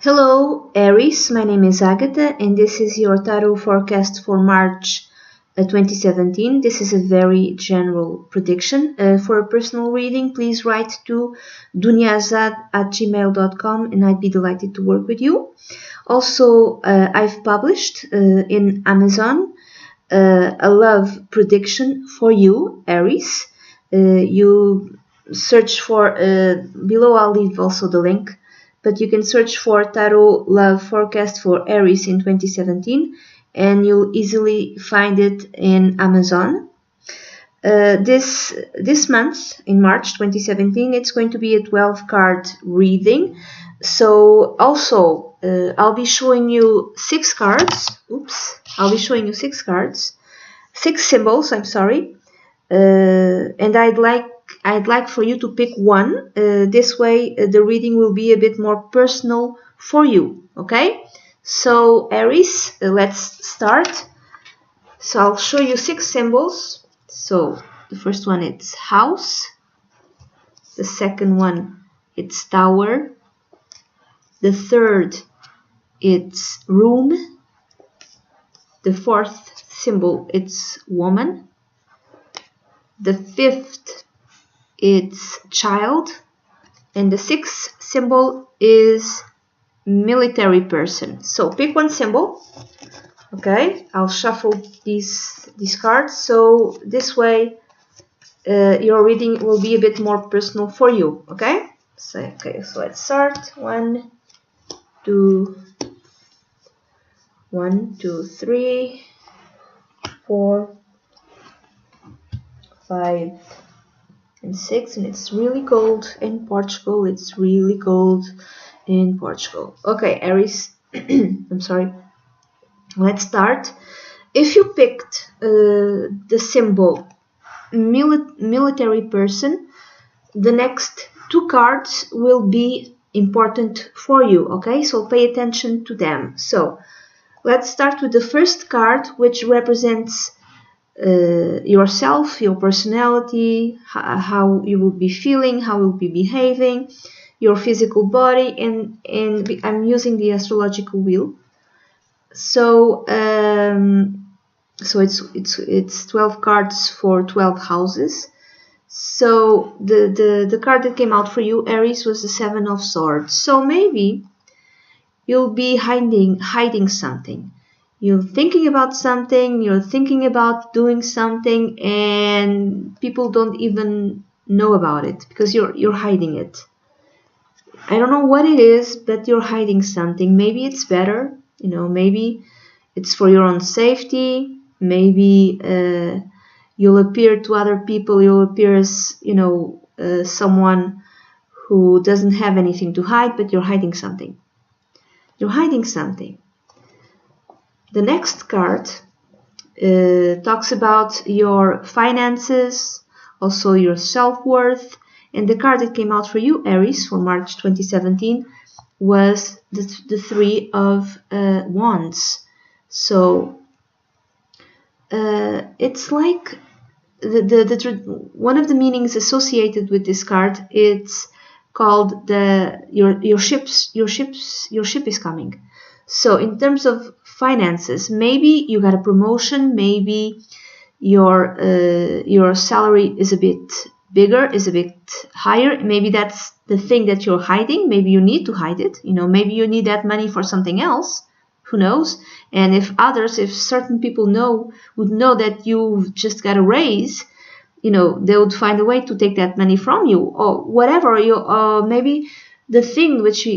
Hello, Aries. My name is Agatha, and this is your tarot forecast for March 2017. This is a very general prediction. For a personal reading, please write to dunyazade@gmail.com, and I'd be delighted to work with you. Also, I've published in Amazon a love prediction for you, Aries. You search for, below I'll leave also the link, but you can search for Tarot Love Forecast for Aries in 2017 and you'll easily find it in Amazon. This month, in March 2017, it's going to be a 12-card reading. So also, I'll be showing you 6 cards. I'll be showing you 6 cards, 6 symbols, I'm sorry. And I'd like for you to pick one. This way the reading will be a bit more personal for you. Okay? So Aries, let's start. So I'll show you 6 symbols. So the first one, it's house. The second one, it's tower. The third, it's room. The fourth symbol, it's woman. The fifth, it's child. And the sixth symbol is military person. So pick one symbol. Okay, I'll shuffle these cards. So this way your reading will be a bit more personal for you. Okay, so let's start. 1, 2, 3, 4, 5, and 6, and it's really cold in Portugal. It's really cold in Portugal. Okay, Aries, I'm sorry. Let's start. If you picked the symbol military person, the next 2 cards will be important for you. Okay, so pay attention to them. So let's start with the first card, which represents yourself, your personality, how you will be feeling, how you will be behaving, your physical body, and I'm using the astrological wheel. So it's 12 cards for 12 houses. So the card that came out for you, Aries, was the 7 of Swords. So maybe you'll be hiding something. You're thinking about something, you're thinking about doing something, and people don't even know about it because you're hiding it. I don't know what it is, but you're hiding something. Maybe it's better, maybe it's for your own safety. Maybe you'll appear to other people, you'll appear as, someone who doesn't have anything to hide, but you're hiding something. You're hiding something. The next card talks about your finances, also your self-worth, and the card that came out for you, Aries, for March 2017 was the 3 of Wands. So it's like one of the meanings associated with this card. It's called your ship is coming. So in terms of finances, maybe you got a promotion, maybe your salary is a bit bigger, is a bit higher. Maybe that's the thing that you're hiding. Maybe you need to hide it. Maybe you need that money for something else. Who knows? And if certain people would know that you've just got a raise, they would find a way to take that money from you, or whatever. Maybe the thing which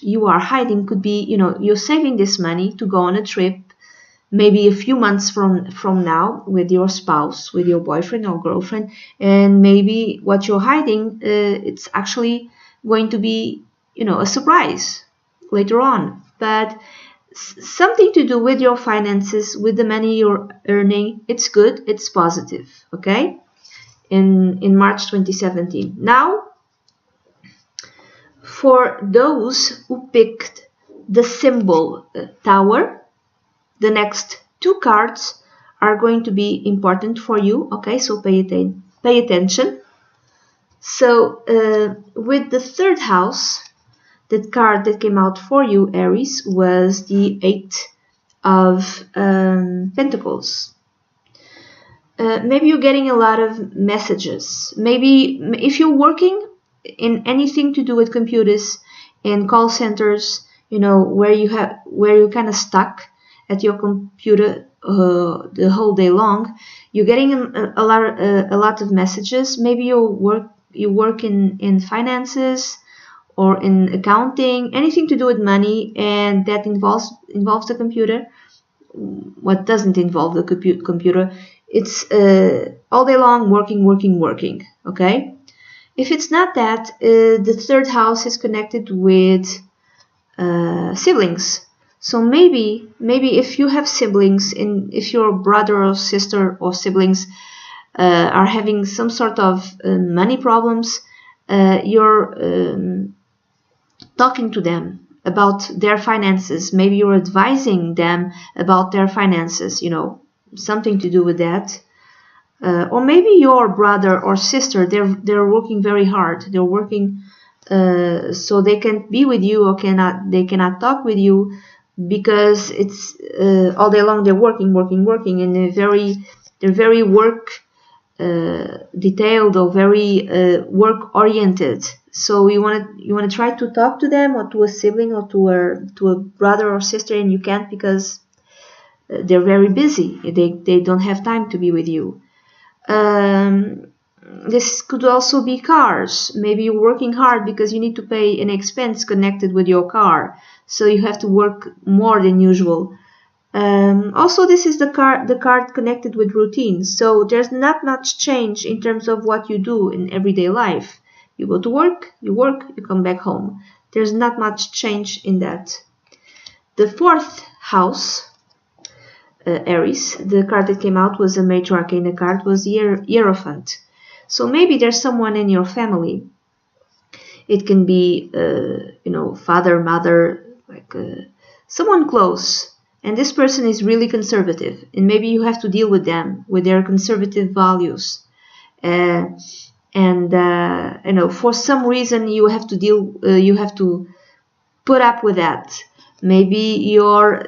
you are hiding could be, you're saving this money to go on a trip, maybe a few months from now, with your spouse, with your boyfriend or girlfriend, and maybe what you're hiding, it's actually going to be, a surprise later on. But something to do with your finances, with the money you're earning, it's good, it's positive. Okay, in March 2017. Now, for those who picked the symbol tower, the next 2 cards are going to be important for you. Okay, so pay attention. So with the 3rd house, The card that came out for you, Aries, was the Eight of Pentacles. Maybe you're getting a lot of messages. Maybe if you're working in anything to do with computers and call centers, where you're kind of stuck at your computer the whole day long, you're getting a lot of messages. Maybe you work in finances or in accounting, anything to do with money, and that involves the computer. What doesn't involve the computer? It's all day long working. Okay. If it's not that, the third house is connected with siblings. So maybe if you have siblings, and if your brother or sister or siblings are having some sort of money problems, you're talking to them about their finances. Maybe you're advising them about their finances, something to do with that. Or maybe your brother or sister, they're working very hard. They're working so they can't be with you, or they cannot talk with you, because it's all day long they're working, and they're very work detailed, or very work oriented. So you want to try to talk to them, or to a sibling, or to a brother or sister, and you can't, because they're very busy. They don't have time to be with you. This could also be cars. Maybe you're working hard because you need to pay an expense connected with your car, so you have to work more than usual. Also, this is the card connected with routines. So there's not much change in terms of what you do in everyday life. You go to work, you come back home. There's not much change in that. The fourth house, Aries, the card that came out was a major arcana card, was the Hierophant. So maybe there's someone in your family. It can be, father, mother, someone close. And this person is really conservative. And maybe you have to deal with them, with their conservative values. For some reason you have to put up with that. Maybe your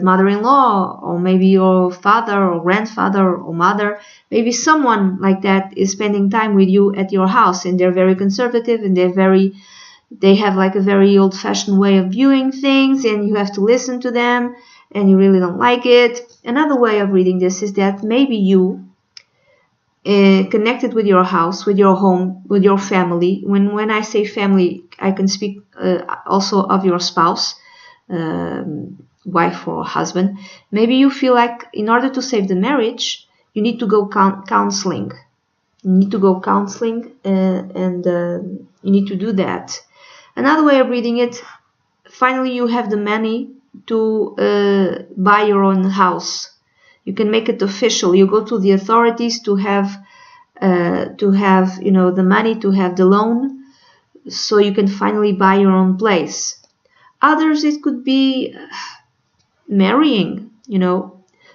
mother-in-law, or maybe your father or grandfather or mother, maybe someone like that is spending time with you at your house, and they're very conservative, and they have like a very old-fashioned way of viewing things, and you have to listen to them, and you really don't like it. Another way of reading this is that maybe you connected with your house, with your home, with your family. When I say family, I can speak also of your spouse, wife or husband. Maybe you feel like in order to save the marriage, you need to go counseling. You need to go counseling, and you need to do that. Another way of reading it, finally you have the money to buy your own house. You can make it official. You go to the authorities to have the money, to have the loan, so you can finally buy your own place. Others, it could be marrying.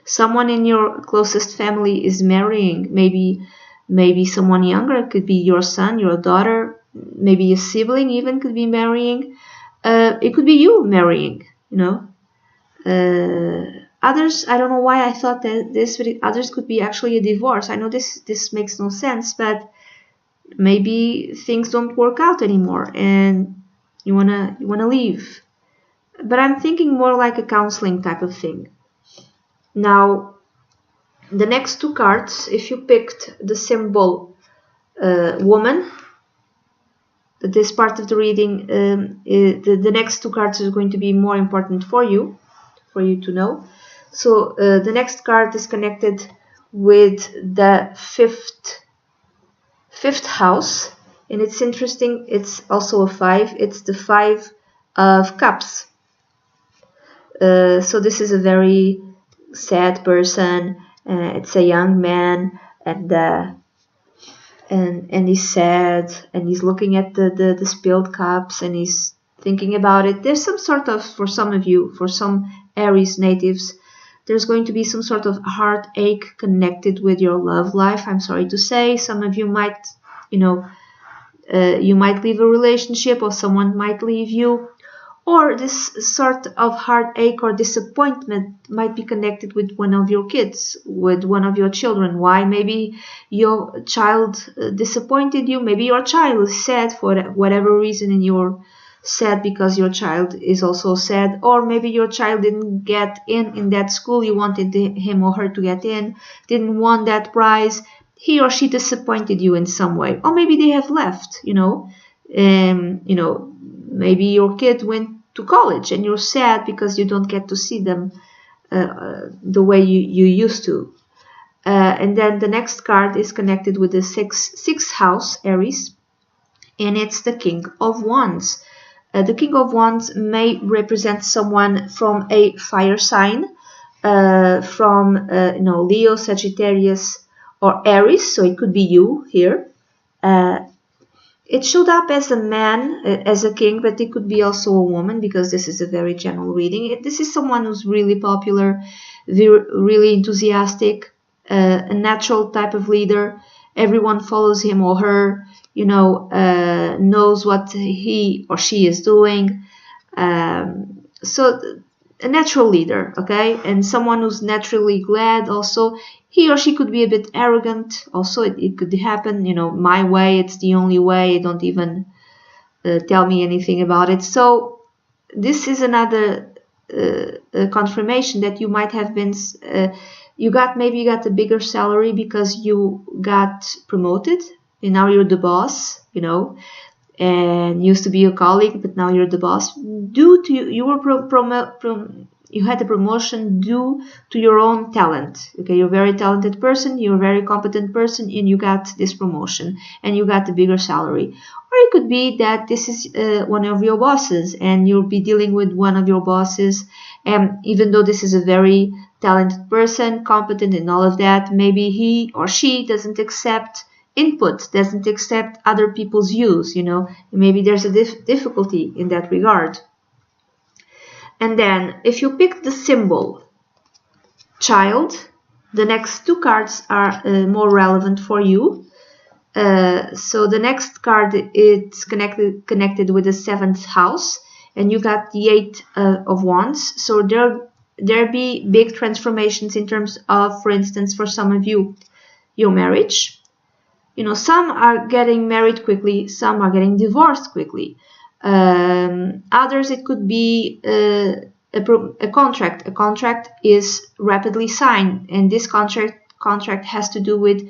Someone in your closest family is marrying. Maybe someone younger. It could be your son, your daughter, maybe a sibling even could be marrying. It could be you marrying. Others, I don't know why I thought that others could be actually a divorce. I know this makes no sense, but maybe things don't work out anymore and you wanna leave. But I'm thinking more like a counseling type of thing. Now, the next two cards, if you picked the symbol woman, this part of the reading, the next two cards are going to be more important for you to know. So the next card is connected with the fifth house, and it's interesting. It's also a 5. It's the 5 of Cups. So this is a very sad person. It's a young man, and he's sad, and he's looking at the spilled cups, and he's thinking about it. There's some sort of, for some of you, for some Aries natives, there's going to be some sort of heartache connected with your love life. I'm sorry to say, some of you might, You might leave a relationship, or someone might leave you, or this sort of heartache or disappointment might be connected with one of your kids, with one of your children. Why? Maybe your child disappointed you. Maybe your child is sad for whatever reason, and you're sad because your child is also sad. Or maybe your child didn't get in that school you wanted him or her to get in, didn't want that prize. He or she disappointed you in some way. Or maybe they have left, maybe your kid went to college and you're sad because you don't get to see them the way you used to. And then the next card is connected with the sixth house, Aries, and it's the King of Wands. The King of Wands may represent someone from a fire sign, from Leo, Sagittarius, or Aries. So it could be you here. It showed up as a man, as a king, but it could be also a woman, because this is a very general reading. This is someone who's really popular, really enthusiastic, a natural type of leader. Everyone follows him or her, knows what he or she is doing. So a natural leader, okay? And someone who's naturally glad also. He or she could be a bit arrogant. Also, it could happen, my way, it's the only way. Don't even tell me anything about it. So this is another confirmation that you might have been, maybe you got a bigger salary because you got promoted, and now you're the boss, and used to be a colleague, but now you're the boss. Due to you were you had a promotion due to your own talent. Okay, you're a very talented person, you're a very competent person, and you got this promotion and you got a bigger salary. Or it could be that this is one of your bosses, and you'll be dealing with one of your bosses, and even though this is a very talented person, competent and all of that, maybe he or she doesn't accept input, doesn't accept other people's views, maybe there's a difficulty in that regard. And then if you pick the symbol child, the next two cards are more relevant for you. So the next card, it's connected with the 7th house, and you got the 8 of Wands. So there be big transformations in terms of, for instance, for some of you, your marriage. Some are getting married quickly, some are getting divorced quickly. Others, it could be a contract. A contract is rapidly signed, and this contract has to do with,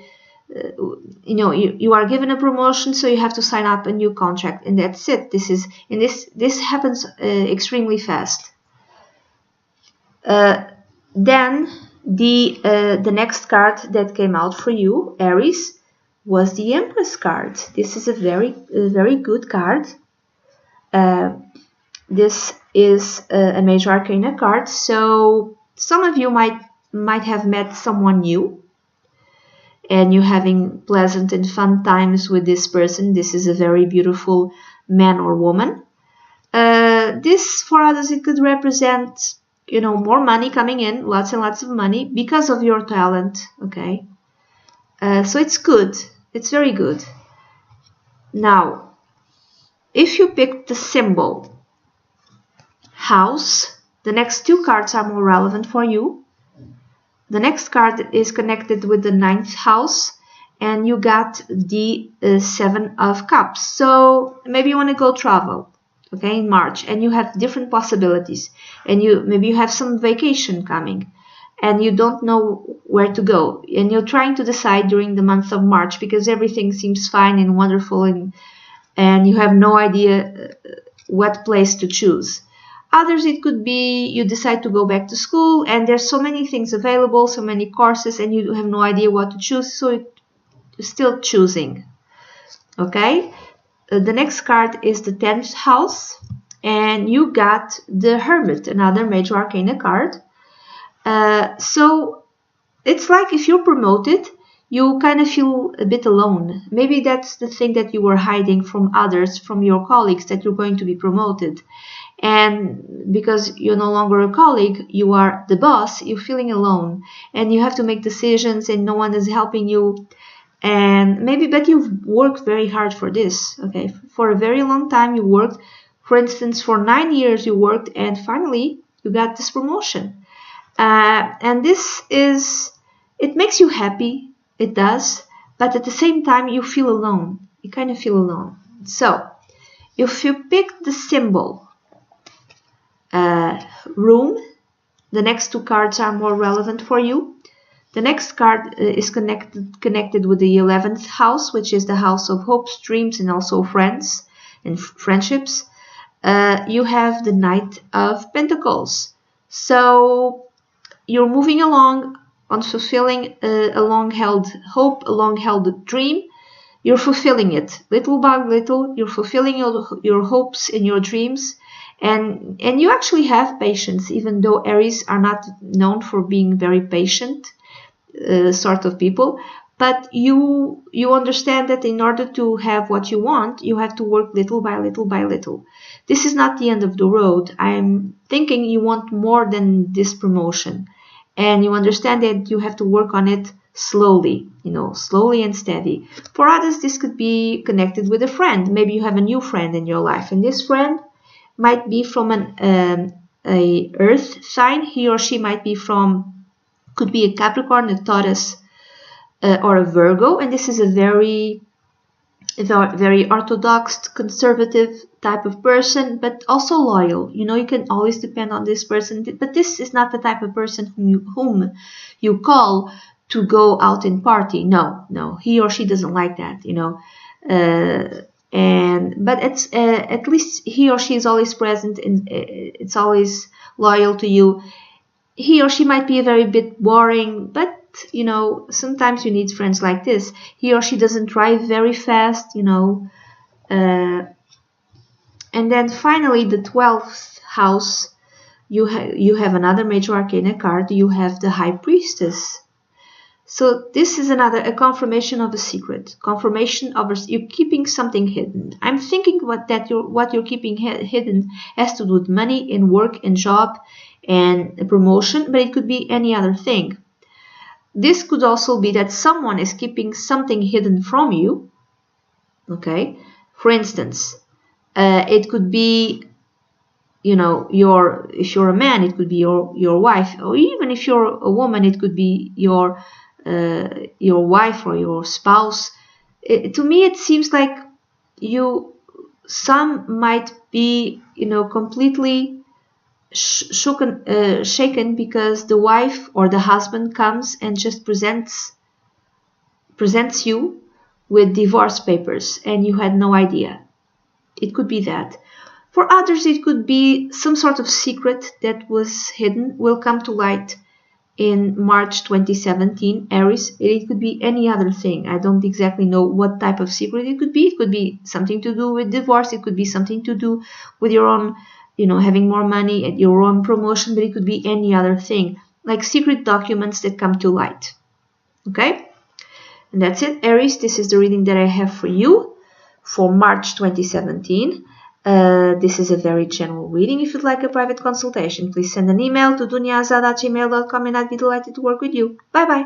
you are given a promotion, so you have to sign up a new contract, and that's it. This happens extremely fast. Then the next card that came out for you, Aries, was the Empress card. This is a very good card. This is a major arcana card, so some of you might have met someone new, and you're having pleasant and fun times with this person. This is a very beautiful man or woman. This, for others, it could represent, more money coming in, lots and lots of money because of your talent, okay? So it's good. It's very good. Now, if you pick the symbol house, the next two cards are more relevant for you. The next card is connected with the 9th house, and you got the 7 of Cups. So maybe you want to go travel, okay, in March, and you have different possibilities, and maybe you have some vacation coming, and you don't know where to go, and you're trying to decide during the month of March because everything seems fine and wonderful, and you have no idea what place to choose. Others, it could be you decide to go back to school, and there's so many things available, so many courses, and you have no idea what to choose, so you're still choosing. Okay? The next card is the 10th house, and you got the Hermit, another major arcana card. So it's like if you're promoted, you kind of feel a bit alone. Maybe that's the thing that you were hiding from others, from your colleagues, that you're going to be promoted. And because you're no longer a colleague, you are the boss, you're feeling alone. And you have to make decisions and no one is helping you. And maybe, but you've worked very hard for this, okay? For a very long time you worked. For instance, for 9 years you worked, and finally you got this promotion. And this is, it makes you happy, it does, but at the same time you feel alone. You kind of feel alone. So if you pick the symbol room, the next 2 cards are more relevant for you. The next card is connected with the 11th house, which is the house of hopes, dreams, and also friends and friendships. You have the Knight of Pentacles. So you're moving along on fulfilling a long-held hope, a long-held dream. You're fulfilling it little by little. You're fulfilling your hopes and your dreams, and you actually have patience, even though Aries are not known for being very patient sort of people. But you understand that in order to have what you want, you have to work little by little by little. This is not the end of the road. I'm thinking you want more than this promotion, and you understand that you have to work on it slowly, slowly and steady. For others, this could be connected with a friend. Maybe you have a new friend in your life, and this friend might be from a earth sign. He or she might be could be a Capricorn, a Taurus, or a Virgo, and this is a very orthodox, conservative type of person, but also loyal. You can always depend on this person, but this is not the type of person whom you call to go out and party. No, he or she doesn't like that, but it's at least he or she is always present, and it's always loyal to you. He or she might be a very bit boring, but sometimes you need friends like this. He or she doesn't drive very fast, and then finally the 12th house, you have another major arcana card. You have the High Priestess. So this is a confirmation of a secret, confirmation of you're keeping something hidden. I'm thinking what you're keeping hidden has to do with money and work and job and a promotion, but it could be any other thing. This could also be that someone is keeping something hidden from you. Okay, for instance, it could be, if you're a man, it could be your wife, or even if you're a woman, it could be your wife or your spouse. To me, it seems like some might be, completely shaken because the wife or the husband comes and just presents you with divorce papers and you had no idea. It could be that. For others, it could be some sort of secret that was hidden will come to light in March 2017, Aries. It could be any other thing. I don't exactly know what type of secret it could be. It could be something to do with divorce. It could be something to do with your own, having more money at your own promotion, but it could be any other thing, like secret documents that come to light. Okay? And that's it, Aries. This is the reading that I have for you for March 2017. This is a very general reading. If you'd like a private consultation, please send an email to dunyazade@gmail.com and I'd be delighted to work with you. Bye bye.